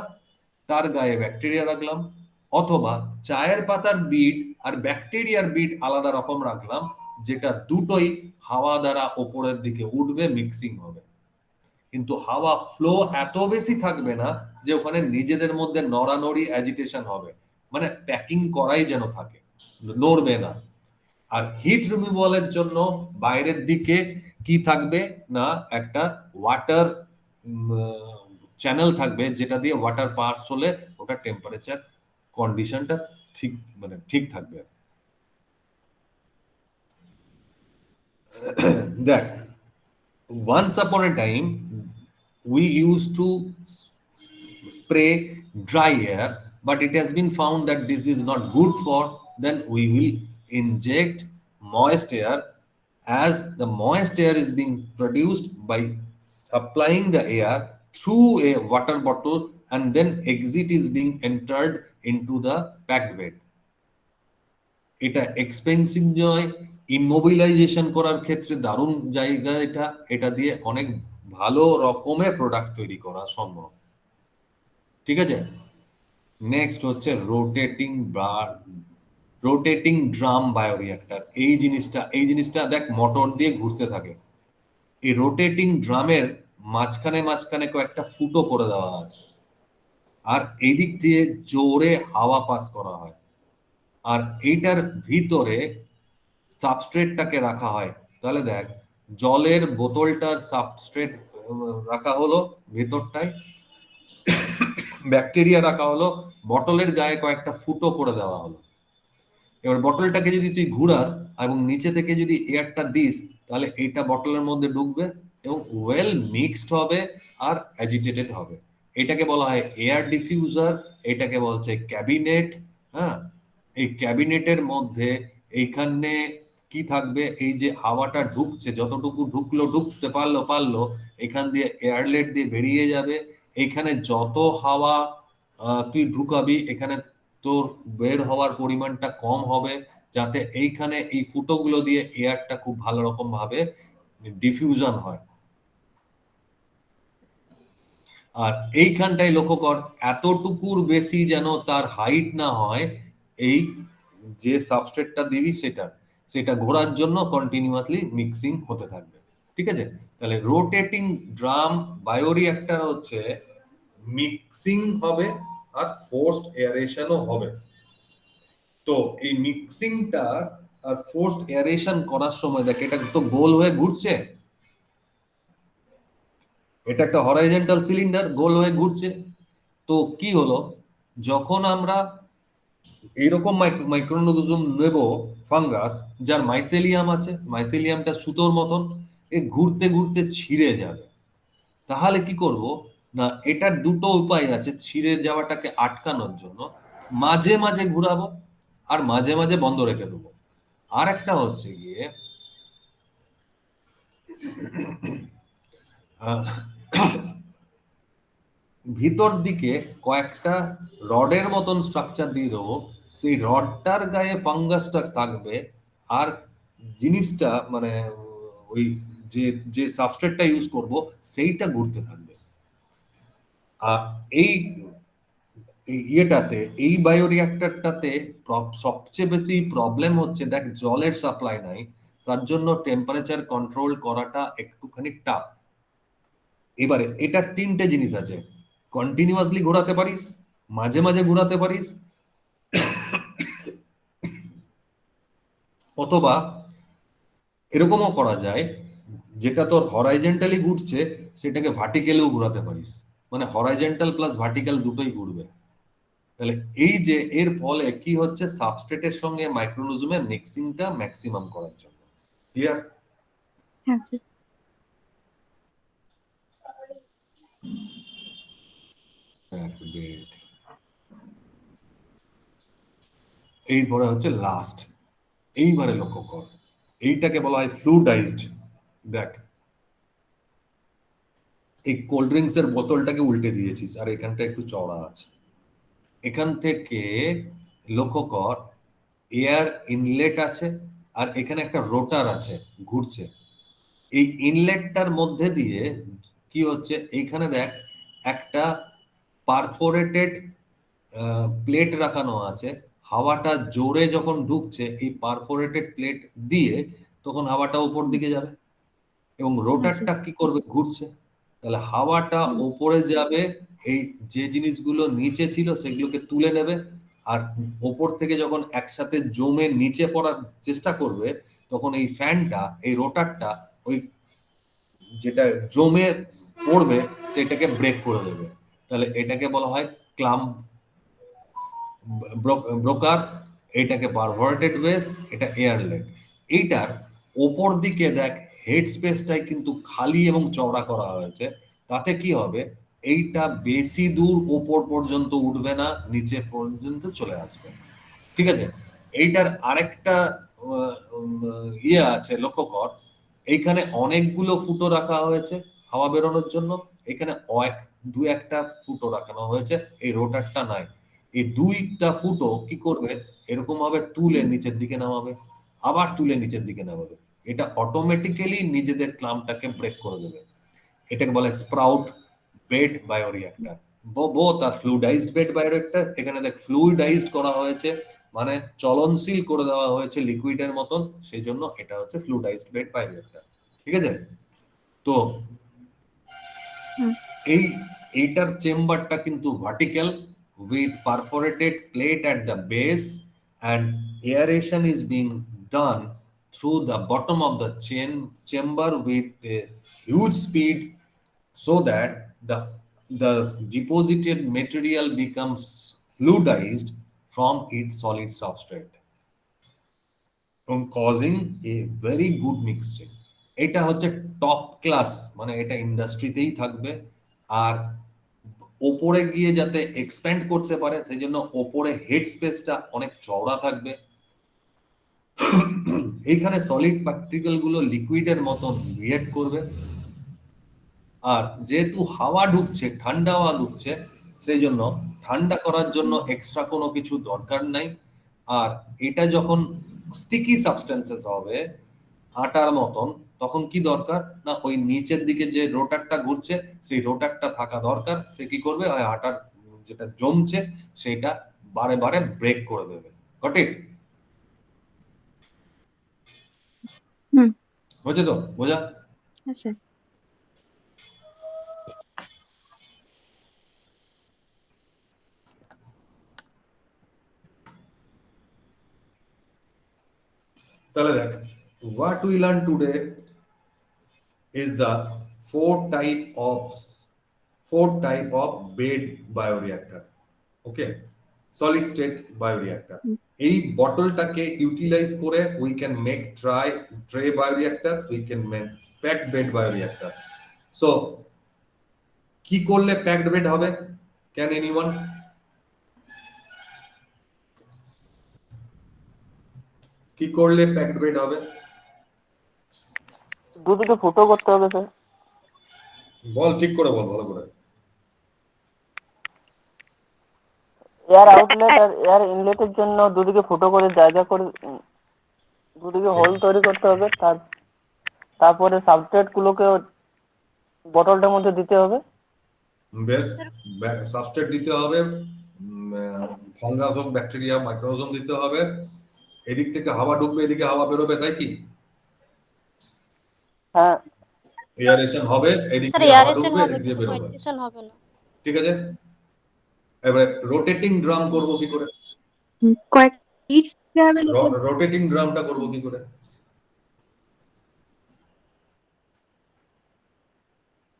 তার গায়ে ব্যাকটেরিয়া রাখলাম, অথবা চায়ের পাতার বিট আর ব্যাকটেরিয়ার বিট আলাদা রকম রাখলাম, যেটা দুটোই হাওয়া দ্বারা ওপরের দিকে উঠবে, মিক্সিং হবে। কিন্তু হাওয়া ফ্লো এত বেশি থাকবে না যে ওখানে নিজেদের মধ্যে নড়ানড়ি অ্যাজিটেশন হবে, মানে প্যাকিং করাই যেন থাকে, নড়বে না। আর হিট রিমুভালের জন্য বাইরের দিকে কি থাকবে না, একটা ওয়াটার চ্যানেল থাকবে যেটা দিয়ে ওয়াটার পাস হলে ওটা টেম্পারেচার কন্ডিশনটা ঠিক মানে ঠিক থাকবে। দেখ, once upon a time we used to spray dry air, but it has been found that this is not good for, then we will inject moist air, as the moist air is being produced by supplying the air through a water bottle, and then exit is being entered into the packed bed. এটা expensive নয়, immobilisation করার ক্ষেত্রে দারুণ জায়গা এটা, এটা দিয়ে অনেক ভালো রকমের প্রোডাক্ট তৈরি করা সম্ভব। ঠিক আছে? নেক্সট হচ্ছে রোটেটিং ড্রাম বায়োরিঅ্যাক্টর। এই জিনিসটা দেখ মোটর দিয়ে ঘুরতে থাকে। এই রোটেটিং ড্রামের মাঝখানে মাঝখানে কয়েকটা ফুটো করে দেওয়া আছে, আর এই দিক দিয়ে জোরে হাওয়া পাস করা হয়, আর এইটার ভিতরে সাবস্ট্রেটটাকে রাখা হয়। তাহলে দেখ, জলের বোতলটার সাবস্ট্রেট রাখা হলো ভেতরটায়, ব্যাকটেরিয়া রাখা হলো, বটলের গায়ে কয়েকটা ফুটো করে দেওয়া হলো। এবার বটলটাকে যদি তুই ঘুরাস এবং নিচে থেকে যদি এয়ারটা দিস, তাহলে এইটা বটলের মধ্যে ঢুকবে এবং ওয়েল মিক্সড হবে আর অ্যাজিটেটেড হবে। এটাকে বলা হয় এয়ার ডিফিউজার, এটাকে বলছে ক্যাবিনেট। হ্যাঁ, এই ক্যাবিনেটের মধ্যে এইখানে কি থাকবে, এই যে হাওয়াটা ঢুকছে, যতটুকু ঢুকতে পারলো, এখান দিয়ে এয়ারলেট দিয়ে বেরিয়ে যাবে। এখানে যত হাওয়া তুই ঢুকাবি, এখানে তোর বের হওয়ার পরিমাণটা কম হবে, যাতে এইখানে এই ফুটোগুলো দিয়ে এয়ারটা খুব ভালো রকম ভাবে ডিফিউশন হয়। আর এইখানটাই লক্ষ্য কর, এতটুকুর বেশি যেন তার হাইট না হয়, এই যে সাবস্ট্রেটটা দিবি সেটা ঘোরার জন্য কন্টিনিউয়াসলি মিক্সিং হতে থাকবে। ঠিক আছে, তাহলে রোটেটিং ড্রাম বায়োরিঅ্যাক্টর হচ্ছে মিক্সিং হবে আর ফোর্সড এয়ারেশনও হবে। তো এই মিক্সিংটা আর ফোর্সড এয়ারেশন করার সময় দেখ, এটা তো গোল হয়ে ঘুরছে, এটা একটা হরাইজন্টাল সিলিন্ডার গোল হয়ে ঘুরছে। তো কি হলো, যখন আমরা এইরকম মাইক্রোঅর্গানিজম নেব, ফাঙ্গাস যার মাইসেলিয়াম আছে, মাইসেলিয়ামটা সুতোর মতন, এ ঘুরতে ঘুরতে ছিঁড়ে যাবে। তাহলে কি করব না, এটার দুটো উপায় আছে ছিঁড়ে যাওয়াটাকে আটকানোর জন্য। মাঝে মাঝে ঘুরাবো আর মাঝে মাঝে বন্ধ রেখে দেবো। আর একটা হচ্ছে গিয়ে আহ, ভিতর দিকে কয়েকটা রডের মতন স্ট্রাকচার দিয়ে দেবো, সেই রডটার গায়ে ফাঙ্গাসটা থাকবে, আর জিনিসটা মানে ওই যে যে সাবস্ট্রেটটা ইউজ করব সেইটা ঘুরতে থাকবে। আর এই ইয়েটাতে, এই বায়োরিঅ্যাক্টরটাতে সবচেয়ে বেশি প্রবলেম হচ্ছে, দেখ জলের সাপ্লাই নাই, তার জন্য টেম্পারেচার কন্ট্রোল করাটা একটুখানি টাফ। এবারে এটার তিনটে জিনিস আছে, কন্টিনিউয়াসলি ঘোরাতে পারিস, মাঝে মাঝে ঘোরাতে পারিস, অথবা এরকমও করা যায় যেটা তোর হরাইজেন্টালি ঘুরছে সেটাকে ভার্টিক্যালিও ঘোরাতে পারিস, মানে হরাইজেন্টাল প্লাস ভার্টিক্যাল দুটোই ঘুরবে। তাহলে এই যে এর ফলে কি হচ্ছে, সাবস্ট্রেটের সঙ্গে মাইক্রোনিজমের মিক্সিংটা ম্যাক্সিমাম করার জন্য। ক্লিয়ার? হ্যাঁ স্যার। এইবারে হচ্ছে লাস্ট, এইবারে লক্ষ্য কর, এইটাকে বলা হয় ফ্লুইডাইজড। দেখ, এই কোল্ড ড্রিঙ্কস এর বোতলটাকে উল্টে দিয়েছিস আর এখানটা একটু চওড়া আছে, এখান থেকে লক্ষ্য কর এয়ার ইনলেট আছে আর এখানে একটা রোটার আছে ঘুরছে। এই ইনলেটটার মধ্যে দিয়ে কি হচ্ছে, এইখানে দেখ একটা পারফোরেটেড প্লেট রাখানো আছে। হাওয়াটা জোরে যখন ঢুকছে এই পারফোরেটেড প্লেট দিয়ে, তখন হাওয়াটা উপর দিকে যাবে এবং হ্যাঁ স্যার। রোটারটা কি করবে, ঘুরছে। তাহলে হাওয়াটা ওপরে যাবে, এই যে জিনিসগুলো নিচে ছিল সেগুলোকে তুলে নেবে, আর ওপর থেকে যখন একসাথে জমে নিচে পড়ার চেষ্টা করবে, তখন এই ফ্যানটা, এই রোটারটা ওই যেটা জমে পড়বে সেটাকে ব্রেক করে দেবে। তাহলে এটাকে বলা হয় ক্লাম্প ব্রোকার, এটাকে পারভার্টেড বেস, এটা এয়ারলেট। এইটার ওপর দিকে দেখ হেড স্পেসটাই কিন্তু খালি এবং চওড়া করা হয়েছে। তাতে কি হবে, এইটা বেশি দূর ওপর পর্যন্ত উঠবে না, নিচে পর্যন্ত চলে আসবে। ঠিক আছে, এইটার আরেকটা ইয়ে আছে, লক্ষ্য কর, এইখানে অনেকগুলো ফুটো রাখা হয়েছে হাওয়া বেরোনোর জন্য, এখানে দু একটা ফুটো রাখানো হয়েছে, এই রোটারটা নাই। এই দুইটা ফুটো কি করবে, এরকম ভাবে তুলে নিচের দিকে নামাবে, আবার তুলে নিচের দিকে নামাবে, এটা অটোমেটিক্যালি নিজেদের ক্লাম্পটাকে ব্রেক করে দেবে। এটাকে বলে স্প্রাউট বেড বায়োরিঅ্যাক্টর। বোথ আর ফ্লুইডাইজড বেড বায়োরিঅ্যাক্টর, এখানে দেখ ফ্লুইডাইজড করা হয়েছে, মানে চলনশীল করে দেওয়া হয়েছে লিকুইডের মতন, সেই জন্য এটা হচ্ছে ফ্লুইডাইজড বেড বায়োরিঅ্যাক্টর। ঠিক আছে, তো হুম। এইটার চেম্বারটা কিন্তু vertical with perforated plate at the base, and aeration is being done through the bottom of the chamber with a huge speed, so that the deposited material becomes fluidized from its solid substrate from causing a very good mixture. এটা হচ্ছে top class, মানে এটা ইন্ডাস্ট্রিতেই থাকবে। আর ওপরে গিয়ে যাতে expand করতে পারে সেই জন্য ওপরে হেড স্পেসটা অনেক চওড়া থাকবে এইখানে সলিড পার্টিকেল গুলো লিকুইডের মতন রিয়েক্ট করবে, আর যেহেতু হাওয়া ঢুকছে, ঠান্ডা হাওয়া ঢুকছে, সেই জন্য ঠান্ডা করার জন্য এক্সট্রা কোনো কিছু দরকার নাই। আর এটা যখন স্টিকি সাবস্টেন্সেস হবে আটার মতন, তখন কি দরকার না, ওই নিচের দিকে যে রোটারটা ঘুরছে সেই রোটারটা থাকা দরকার। সে কি করবে, ওই আটার যেটা জমছে সেটা বারে বারে ব্রেক করে দেবে। Got it? হুম। হয়েছে তো বোঝা? হ্যাঁ স্যার। তাহলে দেখ, what we learn today is the four type of bed bioreactor. Okay, solid state bioreactor. হুম। এই বটলটাকে ইউটিলাইজ করে we can make tray bioreactor, we can make packed bed bioreactor. So কি করলে packed bed হবে? Can anyone? কি করলে packed bed হবে? দুদিকে ফুটো করতে হবে স্যার। বল, ঠিক করে বল, ভালো করে। এয়ার আউটলেট আর এয়ার ইনলেটের জন্য দুদিকে ফুটো করে জায়গা করে দুদিকে হোল তৈরি করতে হবে। তারপরে সাবস্ট্রেট গুলোকে বটলটার মধ্যে দিতে হবে। বেশ, সাবস্ট্রেট দিতে হবে, ফাঙ্গাস হোক, ব্যাকটেরিয়া, মাইক্রোজম দিতে হবে। এদিক থেকে হাওয়া ঢুকবে, এদিকে হাওয়া বেরোবে, তাই কি? হ্যাঁ এয়ারেশন হবে, এদিক স্যার দিয়ে হাওয়া এয়ারেশন ঢুকবে, হবে এদিক দিয়ে কিন্তু বেরোবে। ভেন্টিলেশন হবে না। ঠিক আছে, এবারে রোটেটিং ড্রাম করব কি করে? কয়েক ইট হবে যাতে রোটেটিং ড্রামটা করব কি করে?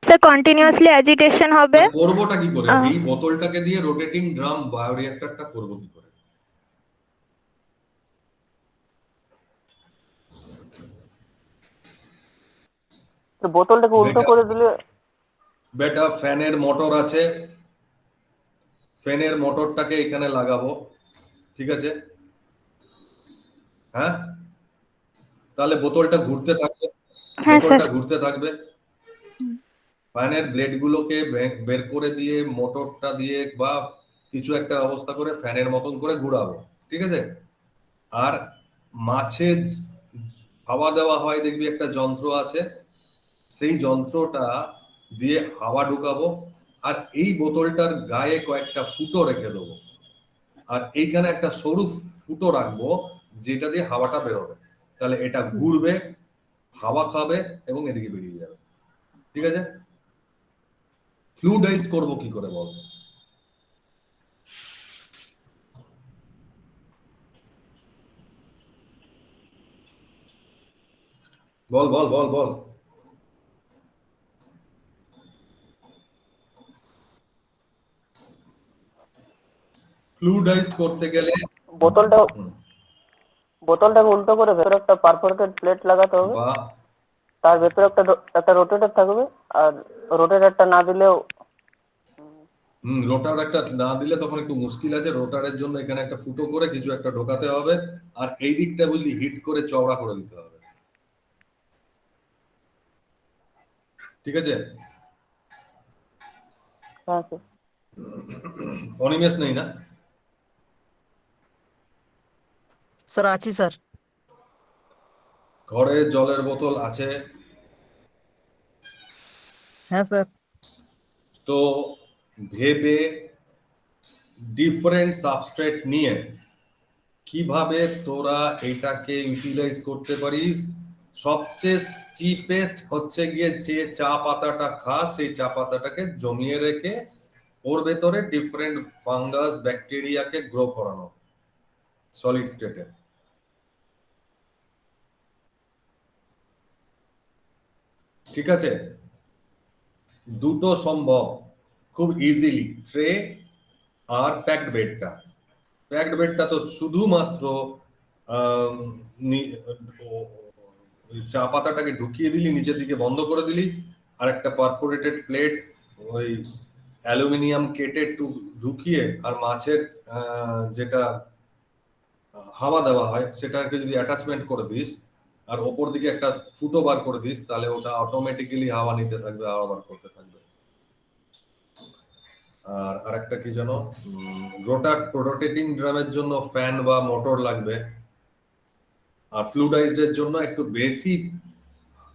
স্যার কন্টিনিউয়াসলি অ্যাজিটেশন হবে। করবোটা কি করে? আহ, এই বোতলটাকে দিয়ে রোটেটিং ড্রাম বায়োরিঅ্যাক্টরটা করব কি করে? তো বোতলটাকে উল্টো করে দিলে। বেটা ফ্যানের মোটর আছে, ফ্যানের মোটরটাকে এখানে লাগাবো, ঠিক আছে? হ্যাঁ, তাহলে বোতলটা ঘুরতে থাকবে, হ্যাঁ স্যার। বোতলটা ঘুরতে থাকবে। ফ্যানের ব্লেড গুলোকে বের করে দিয়ে মোটরটা দিয়ে বা কিছু একটা ব্যবস্থা করে ফ্যানের মতন করে ঘুরাবো, ঠিক আছে? আর মাছে হাওয়া দেওয়া হয়, দেখবি একটা যন্ত্র আছে, সেই যন্ত্রটা দিয়ে হাওয়া ঢুকাবো, আর এই বোতলটার গায়ে কয়েকটা ফুটো রেখে দেবো, আর এইখানে একটা সরু ফুটো রাখবো যেটা দিয়ে হাওয়াটা বেরোবে। তাহলে এটা ঘুরবে, হাওয়া খাবে এবং এদিকে বেরিয়ে যাবে, ঠিক আছে? ফ্লুইডাইজ করব কি করে বল? বল বল বল বল। ফ্লুইডাইজ করতে গেলে বোতলটাকে উল্টো করে ভেতরে একটা পারফোরেটেড প্লেট লাগাতে হবে। বা তার ভেতরে একটা রোটেটর থাকবে। আর রোটেটরটা না দিলেও রোটার একটা না দিলে তখন একটু মুশকিল আছে। রোটারের জন্য এখানে একটা ফুটো করে কিছু একটা ঢোকাতে হবে, আর এই দিকটা বুঝলি হিট করে চওড়া করে দিতে হবে, ঠিক আছে? হ্যাঁ স্যার। অনিমেষ নেই না? স্যার আছি স্যার। ঘরে জলের বোতল আছে হ্যাঁ স্যার। তো ভেবে ডিফারেন্ট সাবস্ট্রেট নিয়ে কিভাবে তোরা এটাকে ইউটিলাইজ করতে পারিস। সবচেয়ে চিপেস্ট হচ্ছে গিয়ে যে চা পাতাটা খাস, সেই চা পাতাটাকে জমিয়ে রেখে ওর ভেতরে ডিফারেন্ট ফাঙ্গাস ব্যাকটেরিয়াকে গ্রো করানো সলিড স্টেটে, ঠিক আছে? দুটো সম্ভব খুব ইজিলি, ট্রে আর প্যাকড বেডটা তো শুধুমাত্র চা পাতাটাকে ঢুকিয়ে দিলি, নিচের দিকে বন্ধ করে দিলি, আর একটা পারফোরেটেড প্লেট ওই অ্যালুমিনিয়াম কেটে একটু ঢুকিয়ে, আর মাছের যেটা হাওয়া দেওয়া হয় সেটাকে যদি অ্যাটাচমেন্ট করে দিস, আর ওপর দিকে একটা ফুটো বার করে দিস, তাহলে ওটা অটোমেটিক্যালি হাওয়া নিতে থাকবে, হাওয়া বার করতে থাকবে। আর আরেকটা কি জানো, রোটেটিং ড্রামের জন্য ফ্যান বা মোটর লাগবে, আর ফ্লুইডাইজড এর জন্য একটু বেশি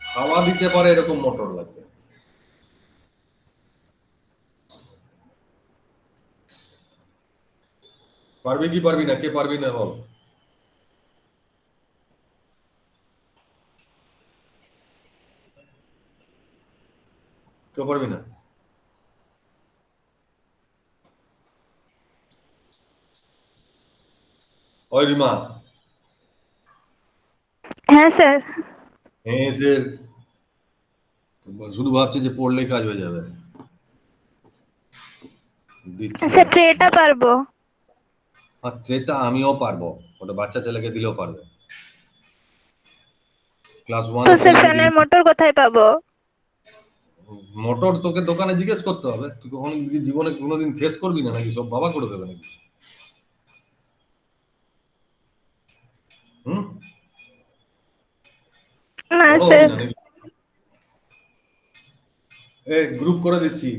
হাওয়া দিতে পারে এরকম মোটর লাগবে। পারবি কি পারবি না? কে পারবি না বল? কেউ পারবি না? ওই রিমা, হ্যাঁ স্যার। হ্যাঁ স্যার, শুধু ভাবছে যে পড়লেই কাজ হয়ে যাবে। দিচ্ছি স্যার ট্রেটা পারবো। আর ট্রেটা আমিও পারবো, ওটা বাচ্চা ছেলেকে দিলেও পারবে। ক্লাস তো 1 এর স্যার ছেলেকে দিলে। ফ্যানের মোটর কোথায় পাবো? মোটর তোকে দোকানে জিজ্ঞেস করতে হবে, তুই কখন জীবনে কোনোদিন ফেস করবি না নাকি? সব বাবা করে দেবে নাকি? হুম, না বড় হবি স্যার। না নাকি? গ্রুপ করে দিচ্ছি,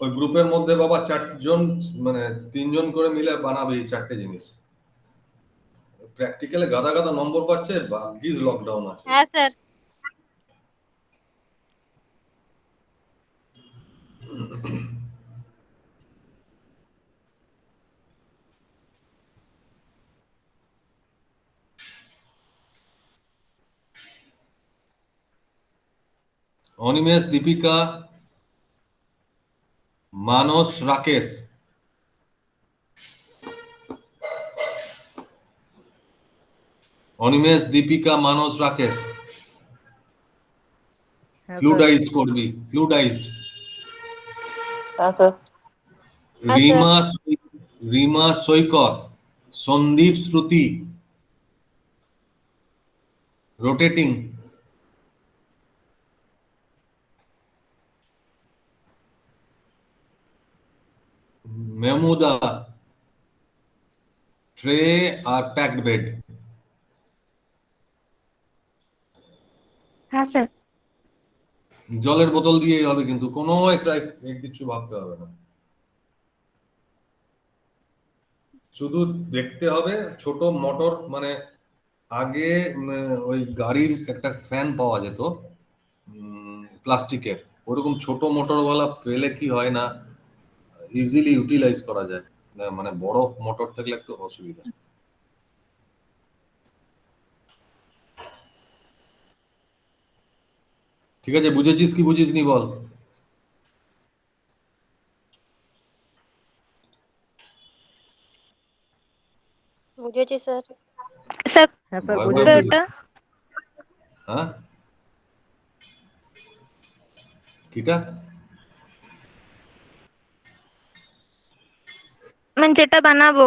ওই গ্রুপের মধ্যে বাবা 4 জন, মানে 3 জন করে মিলে বানাবে এই 4টে জিনিস। প্র্যাকটিক্যালে গাদা গাদা নম্বর পাচ্ছে, ভাগ্যিস লকডাউন আছে। হ্যাঁ স্যার। অনিমেষ, দীপিকা, মানস, রাকেশ। অনিমেষ, দীপিকা, মানস, রাকেশ। হ্যাঁ স্যার। ফ্লুইডাইজড করবি, ফ্লুইডাইজড। হ্যাঁ স্যার। হ্যাঁ স্যার। রিমা, রিমা সৈকত, সন্দীপ, শ্রুতি। রোটেটিং। মেহমুদা, ট্রে আর প্যাকড বেড। হ্যাঁ স্যার। জলের বোতল দিয়েই হবে, কিন্তু কোনো এক্সট্রা কিছু ভাবতে হবে না। শুধু দেখতে হবে ছোট মোটর, মানে আগে ওই গাড়ির একটা ফ্যান পাওয়া যেত প্লাস্টিকের, ওরকম ছোট মোটরওয়ালা পেলে কি হয় না, ইজিলি ইউটিলাইজ করা যায়। মানে বড় মোটর থাকলে একটু অসুবিধা। ঠিক আছে, বুঝেছিস কি বুঝিসনি বল? বুঝেছি স্যার। স্যার হ্যাঁ স্যার ভয় ভয় বুঝেছি। ওটা হ্যাঁ, কিটা? মানে যেটা বানাবো